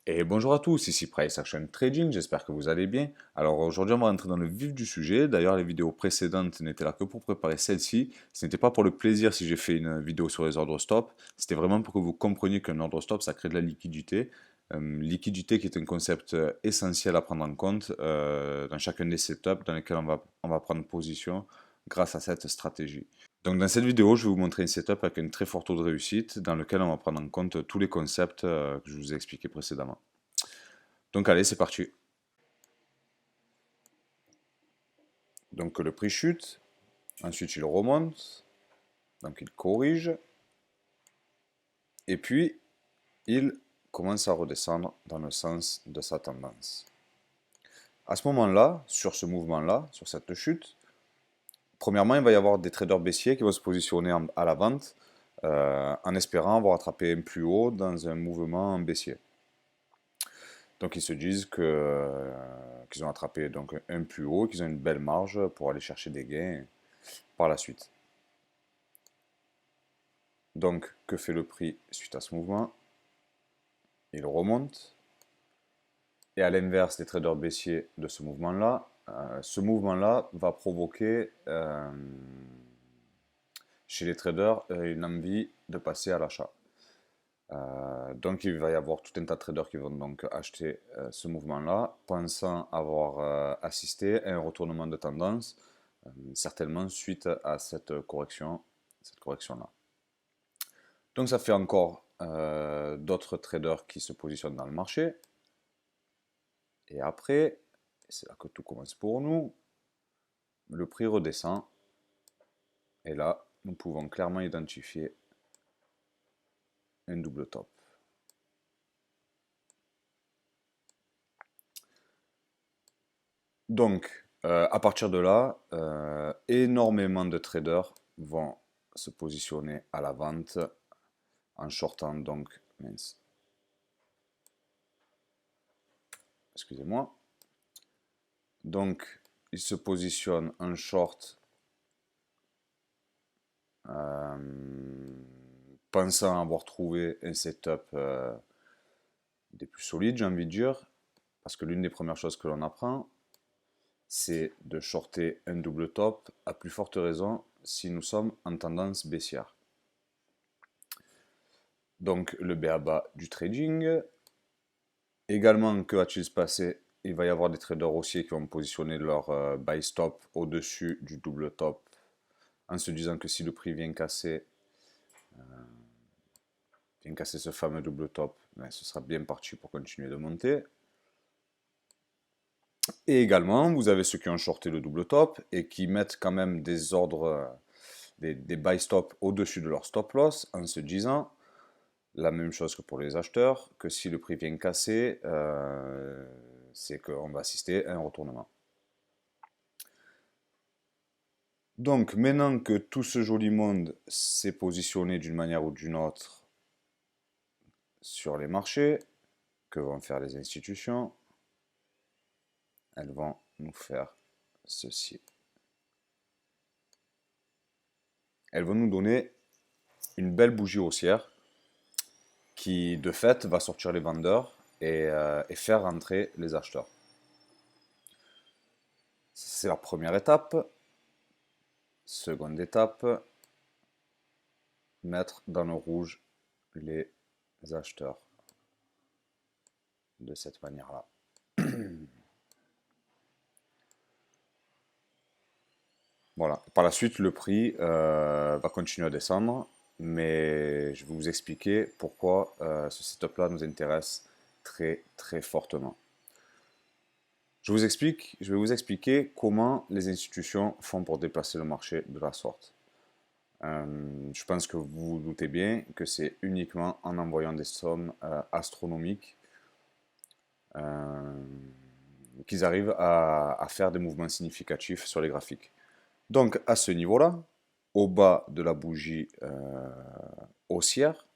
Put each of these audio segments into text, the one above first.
Et bonjour à tous, ici Price Action Trading, j'espère que vous allez bien. Alors aujourd'hui on va rentrer dans le vif du sujet, d'ailleurs les vidéos précédentes n'étaient là que pour préparer celle-ci, ce n'était pas pour le plaisir si j'ai fait une vidéo sur les ordres stop, c'était vraiment pour que vous compreniez qu'un ordre stop ça crée de la liquidité. Liquidité qui est un concept essentiel à prendre en compte dans chacun des setups dans lesquels on va prendre position grâce à cette stratégie. Donc dans cette vidéo, je vais vous montrer un setup avec une très forte taux de réussite dans lequel on va prendre en compte tous les concepts que je vous ai expliqués précédemment. Donc allez, c'est parti. Donc le prix chute, ensuite il remonte, donc il corrige, et puis il commence à redescendre dans le sens de sa tendance. À ce moment-là, sur ce mouvement-là, sur cette chute, premièrement, il va y avoir des traders baissiers qui vont se positionner à la vente en espérant avoir attrapé un plus haut dans un mouvement baissier. Donc ils se disent qu'ils ont attrapé donc un plus haut, qu'ils ont une belle marge pour aller chercher des gains par la suite. Donc que fait le prix suite à ce mouvement? Il remonte. Et à l'inverse des traders baissiers de ce mouvement-là va provoquer chez les traders une envie de passer à l'achat. Donc il va y avoir tout un tas de traders qui vont donc acheter ce mouvement-là, pensant avoir assisté à un retournement de tendance, certainement suite à cette correction-là. Donc ça fait encore d'autres traders qui se positionnent dans le marché. Et après, c'est là que tout commence pour nous, le prix redescend. Et là, nous pouvons clairement identifier un double top. Donc, à partir de là, énormément de traders vont se positionner à la vente en shortant donc, mince, excusez-moi. Donc, ils se positionnent en short pensant avoir trouvé un setup des plus solides, j'ai envie de dire, parce que l'une des premières choses que l'on apprend, c'est de shorter un double top, à plus forte raison si nous sommes en tendance baissière. Donc le b.a.-ba du trading. Également, que va-t-il se passer? Il va y avoir des traders haussiers qui vont positionner leur buy stop au-dessus du double top en se disant que si le prix vient casser ce fameux double top, ben, ce sera bien parti pour continuer de monter. Et également, vous avez ceux qui ont shorté le double top et qui mettent quand même des ordres, des buy stop au-dessus de leur stop loss en se disant la même chose que pour les acheteurs, que si le prix vient casser, c'est qu'on va assister à un retournement. Donc maintenant que tout ce joli monde s'est positionné d'une manière ou d'une autre sur les marchés, que vont faire les institutions? Elles vont nous faire ceci. Elles vont nous donner une belle bougie haussière qui de fait va sortir les vendeurs et faire rentrer les acheteurs. C'est la première étape. Seconde étape, mettre dans le rouge les acheteurs de cette manière-là. Voilà. Par la suite, le prix va continuer à descendre, mais je vais vous expliquer pourquoi ce setup-là nous intéresse très très fortement. Je vais vous expliquer comment les institutions font pour déplacer le marché de la sorte. Je pense que vous vous doutez bien que c'est uniquement en envoyant des sommes astronomiques qu'ils arrivent à faire des mouvements significatifs sur les graphiques. Donc à ce niveau-là, au bas de la bougie haussière,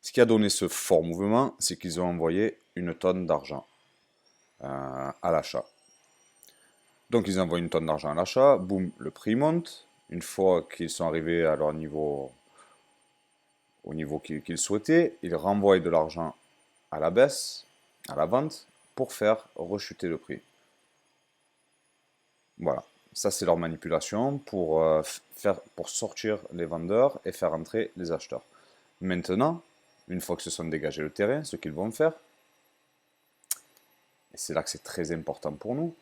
ce qui a donné ce fort mouvement, c'est qu'ils ont envoyé une tonne d'argent à l'achat. Donc ils envoient une tonne d'argent à l'achat, boum, le prix monte. Une fois qu'ils sont arrivés à leur niveau, au niveau qu'ils souhaitaient, ils renvoient de l'argent à la baisse, à la vente, pour faire rechuter le prix. Voilà, ça c'est leur manipulation pour sortir les vendeurs et faire entrer les acheteurs. Maintenant, une fois que se sont dégagés le terrain, ce qu'ils vont faire, et c'est là que c'est très important pour nous,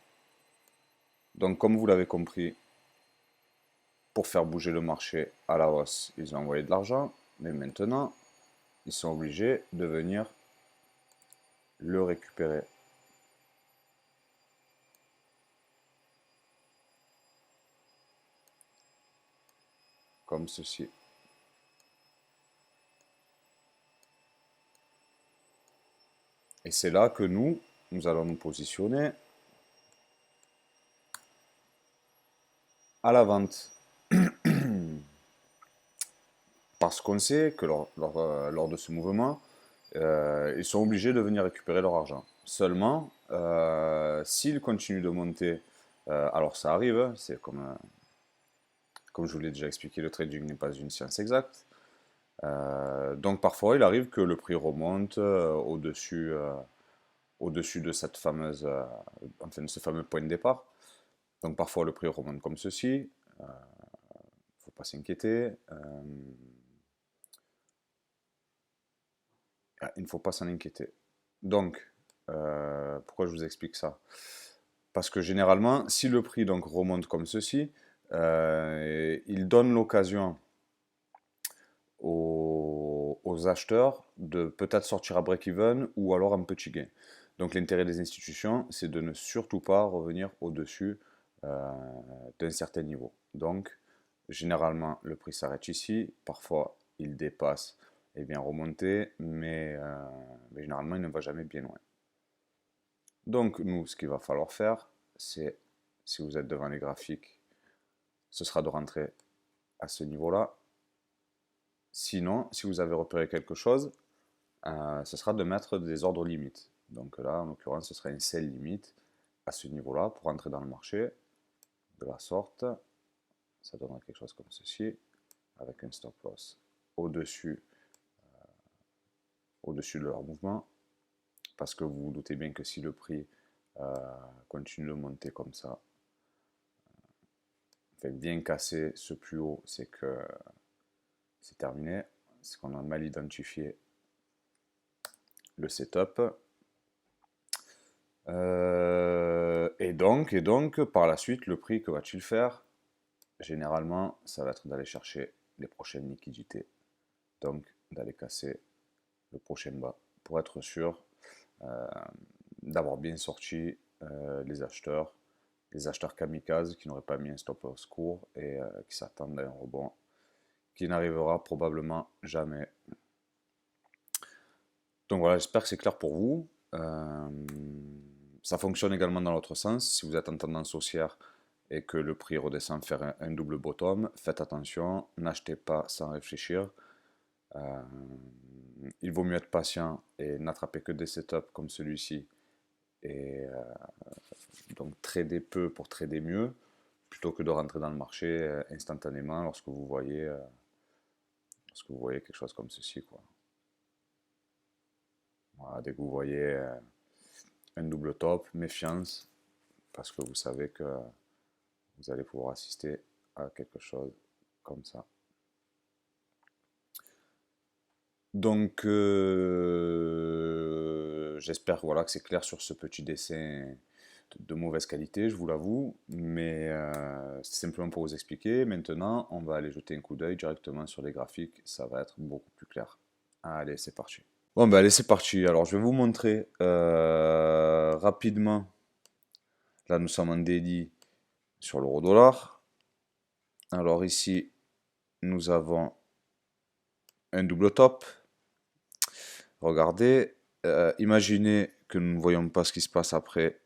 donc comme vous l'avez compris, pour faire bouger le marché à la hausse, ils ont envoyé de l'argent, mais maintenant, ils sont obligés de venir le récupérer. Comme ceci. Et c'est là que nous allons nous positionner à la vente. Parce qu'on sait que lors de ce mouvement, ils sont obligés de venir récupérer leur argent. Seulement, s'ils continuent de monter, alors ça arrive, c'est comme je vous l'ai déjà expliqué, le trading n'est pas une science exacte. Donc parfois, il arrive que le prix remonte au-dessus de cette fameuse, enfin de ce fameux point de départ. Donc parfois, le prix remonte comme ceci. Il ne faut pas s'inquiéter. Il ne faut pas s'en inquiéter. Donc, pourquoi je vous explique ça? Parce que généralement, si le prix donc remonte comme ceci, il donne l'occasion aux acheteurs de peut-être sortir à break-even ou alors un petit gain. Donc l'intérêt des institutions, c'est de ne surtout pas revenir au-dessus d'un certain niveau. Donc, généralement, le prix s'arrête ici. Parfois, il dépasse et vient remonter, mais généralement, il ne va jamais bien loin. Donc, nous, ce qu'il va falloir faire, c'est, si vous êtes devant les graphiques, ce sera de rentrer à ce niveau-là. Sinon, si vous avez repéré quelque chose, ce sera de mettre des ordres limites. Donc là, en l'occurrence, ce sera un sell limite à ce niveau-là pour entrer dans le marché de la sorte. Ça donnera quelque chose comme ceci, avec un stop loss au-dessus de leur mouvement. Parce que vous vous doutez bien que si le prix continue de monter comme ça, fait bien casser ce plus haut, c'est que c'est terminé. C'est qu'on a mal identifié le setup. Et donc, par la suite, le prix, que va-t-il faire? Généralement, ça va être d'aller chercher les prochaines liquidités. Donc, d'aller casser le prochain bas pour être sûr d'avoir bien sorti les acheteurs kamikazes qui n'auraient pas mis un stop loss court et qui s'attendent à un rebond qui n'arrivera probablement jamais. Donc voilà, j'espère que c'est clair pour vous. Ça fonctionne également dans l'autre sens. Si vous êtes en tendance haussière et que le prix redescend faire un double bottom, faites attention, n'achetez pas sans réfléchir. Il vaut mieux être patient et n'attraper que des setups comme celui-ci et donc trader peu pour trader mieux plutôt que de rentrer dans le marché instantanément lorsque vous voyez quelque chose comme ceci, quoi. Voilà, dès que vous voyez un double top, méfiance, parce que vous savez que vous allez pouvoir assister à quelque chose comme ça. Donc, j'espère voilà, que c'est clair sur ce petit dessin de mauvaise qualité, je vous l'avoue, mais c'est simplement pour vous expliquer. Maintenant, on va aller jeter un coup d'œil directement sur les graphiques, ça va être beaucoup plus clair. Allez, c'est parti. Bon, ben allez, c'est parti. Alors, je vais vous montrer rapidement. Là, nous sommes en daily sur l'euro-dollar. Alors ici, nous avons un double top. Regardez, imaginez que nous ne voyons pas ce qui se passe après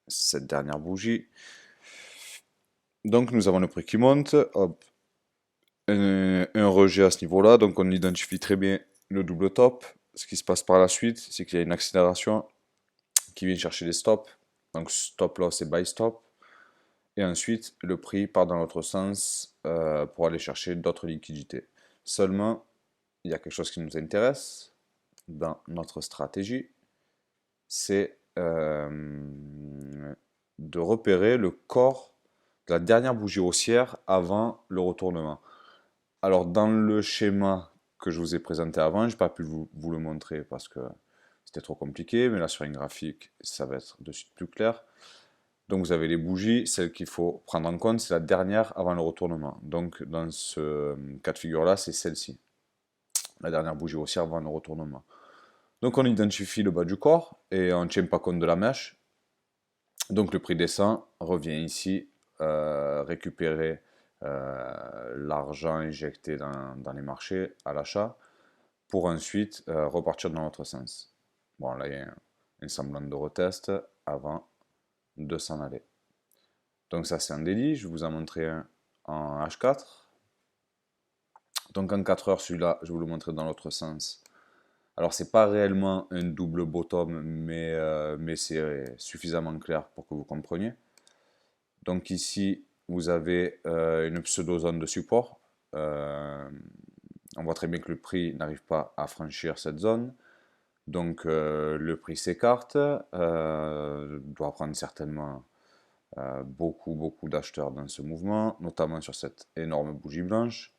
cette dernière bougie. Donc nous avons le prix qui monte, hop, un rejet à ce niveau-là, donc on identifie très bien le double top. Ce qui se passe par la suite, c'est qu'il y a une accélération qui vient chercher les stops, donc stop loss et buy stop. Et ensuite, le prix part dans l'autre sens pour aller chercher d'autres liquidités. Seulement, il y a quelque chose qui nous intéresse, dans notre stratégie, c'est de repérer le corps de la dernière bougie haussière avant le retournement. Alors, dans le schéma que je vous ai présenté avant, je n'ai pas pu vous le montrer parce que c'était trop compliqué, mais là sur une graphique, ça va être de suite plus clair. Donc vous avez les bougies, celle qu'il faut prendre en compte, c'est la dernière avant le retournement. Donc dans ce cas de figure-là, c'est celle-ci, la dernière bougie haussière avant le retournement. Donc on identifie le bas du corps et on ne tient pas compte de la mèche. Donc le prix descend, revient ici, récupérer l'argent injecté dans les marchés à l'achat pour ensuite repartir dans l'autre sens. Bon, là il y a un semblant de retest avant de s'en aller. Donc ça c'est un délit, je vous en montrer un en H4. Donc en 4 heures, celui-là, je vais vous le montrer dans l'autre sens. Alors c'est pas réellement un double bottom, mais c'est suffisamment clair pour que vous compreniez. Donc ici, vous avez une pseudo-zone de support. On voit très bien que le prix n'arrive pas à franchir cette zone. Donc le prix s'écarte, doit prendre certainement beaucoup d'acheteurs dans ce mouvement, notamment sur cette énorme bougie blanche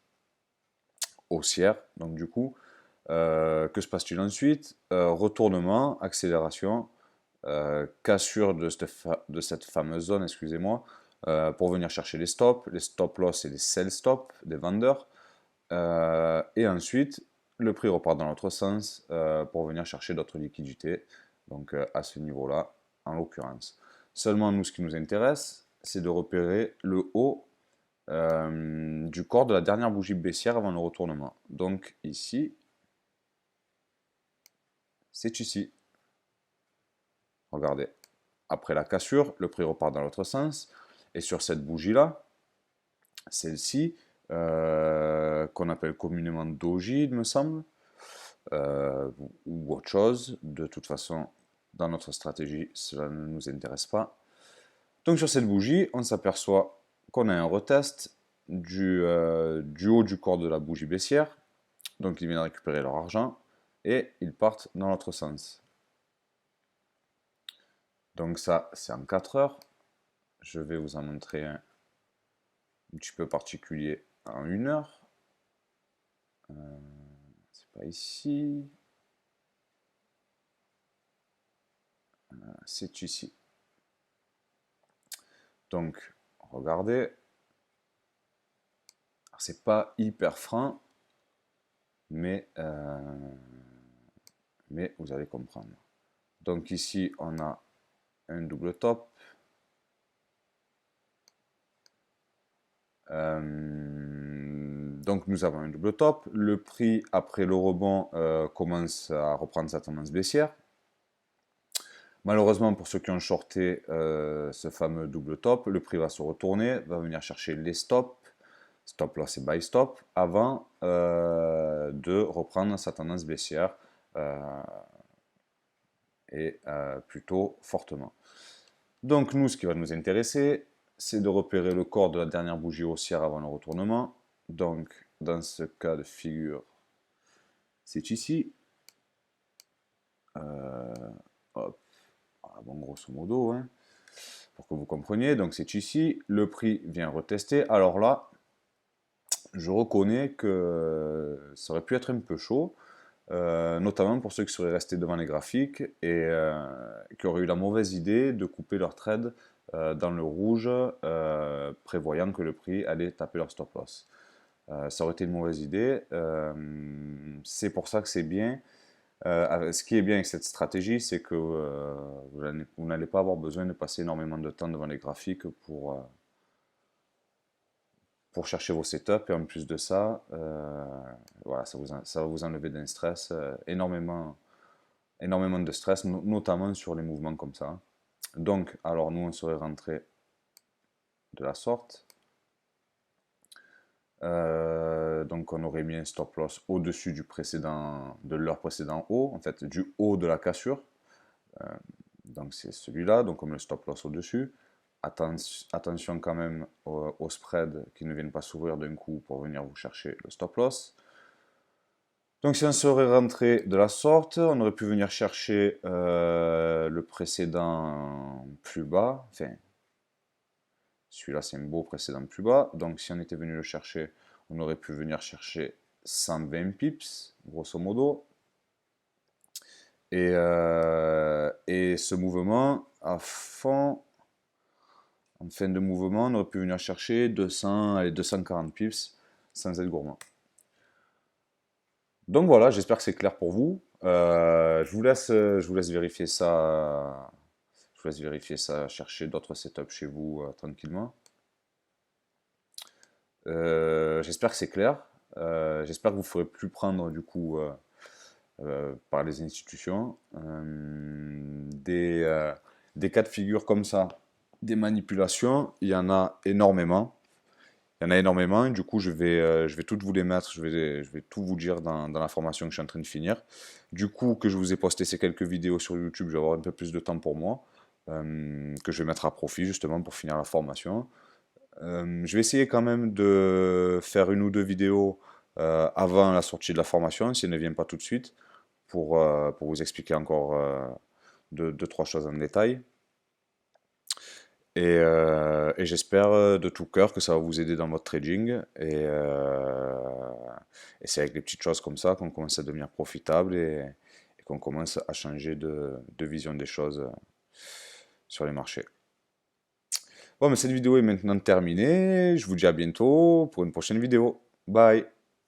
haussière. Donc du coup, que se passe-t-il ensuite? Retournement, accélération, cassure de cette fameuse zone, excusez-moi, pour venir chercher les stops. Les stop loss et les sell stop des vendeurs. Et ensuite, le prix repart dans l'autre sens pour venir chercher d'autres liquidités. Donc à ce niveau-là, en l'occurrence. Seulement, nous, ce qui nous intéresse, c'est de repérer le haut du corps de la dernière bougie baissière avant le retournement. Donc ici, c'est ici. Regardez. Après la cassure, le prix repart dans l'autre sens. Et sur cette bougie-là, celle-ci, qu'on appelle communément doji, il me semble, ou autre chose. De toute façon, dans notre stratégie, cela ne nous intéresse pas. Donc sur cette bougie, on s'aperçoit qu'on a un retest du haut du corps de la bougie baissière. Donc ils viennent récupérer leur argent et ils partent dans l'autre sens. Donc ça, c'est en 4 heures. Je vais vous en montrer un petit peu particulier en 1 heure. C'est pas ici. C'est ici. Donc, regardez. C'est pas hyper franc, mais vous allez comprendre. Donc ici, on a un double top. Donc nous avons un double top. Le prix, après le rebond, commence à reprendre sa tendance baissière. Malheureusement, pour ceux qui ont shorté ce fameux double top, le prix va se retourner, va venir chercher les stops, stop loss et buy stop, avant de reprendre sa tendance baissière et plutôt fortement. Donc nous, ce qui va nous intéresser, c'est de repérer le corps de la dernière bougie haussière avant le retournement. Donc dans ce cas de figure, c'est ici. Hop. Bon, grosso modo, hein, pour que vous compreniez. Donc c'est ici, le prix vient retester. Alors là, je reconnais que ça aurait pu être un peu chaud, notamment pour ceux qui seraient restés devant les graphiques et qui auraient eu la mauvaise idée de couper leur trade dans le rouge, prévoyant que le prix allait taper leur stop loss. Ça aurait été une mauvaise idée. C'est pour ça que c'est bien. Ce qui est bien avec cette stratégie, c'est que vous n'allez pas avoir besoin de passer énormément de temps devant les graphiques pour chercher vos setups. Et en plus de ça, voilà, ça va vous enlever d'un stress, énormément de stress, notamment sur les mouvements comme ça. Donc, alors nous, on serait rentré de la sorte. Donc on aurait mis un stop loss au-dessus de leur précédent haut, en fait du haut de la cassure. Donc c'est celui-là, donc on met le stop loss au-dessus. Attention quand même au spread qui ne viennent pas s'ouvrir d'un coup pour venir vous chercher le stop loss. Donc si on serait rentré de la sorte, on aurait pu venir chercher le précédent plus bas. Enfin, celui-là c'est un beau précédent plus bas. Donc si on était venu le chercher, on aurait pu venir chercher 120 pips, grosso modo. Et ce mouvement, à fond, en fin de mouvement, on aurait pu venir chercher 200, allez, 240 pips sans être gourmand. Donc voilà, j'espère que c'est clair pour vous. Je vous laisse vérifier ça. Je vous laisse vérifier ça, chercher d'autres setups chez vous tranquillement. J'espère que c'est clair. J'espère que vous ne ferez plus prendre du coup par les institutions des cas de figure comme ça, des manipulations. Il y en a énormément. Il y en a énormément, et du coup je vais toutes vous les mettre, je vais tout vous dire dans la formation que je suis en train de finir. Du coup que je vous ai posté ces quelques vidéos sur YouTube, je vais avoir un peu plus de temps pour moi, que je vais mettre à profit justement pour finir la formation. Je vais essayer quand même de faire une ou deux vidéos avant la sortie de la formation, si elle ne vient pas tout de suite, pour vous expliquer encore deux, trois choses en détail. Et j'espère de tout cœur que ça va vous aider dans votre trading. Et c'est avec des petites choses comme ça qu'on commence à devenir profitable et qu'on commence à changer de vision des choses sur les marchés. Bon, mais cette vidéo est maintenant terminée. Je vous dis à bientôt pour une prochaine vidéo. Bye!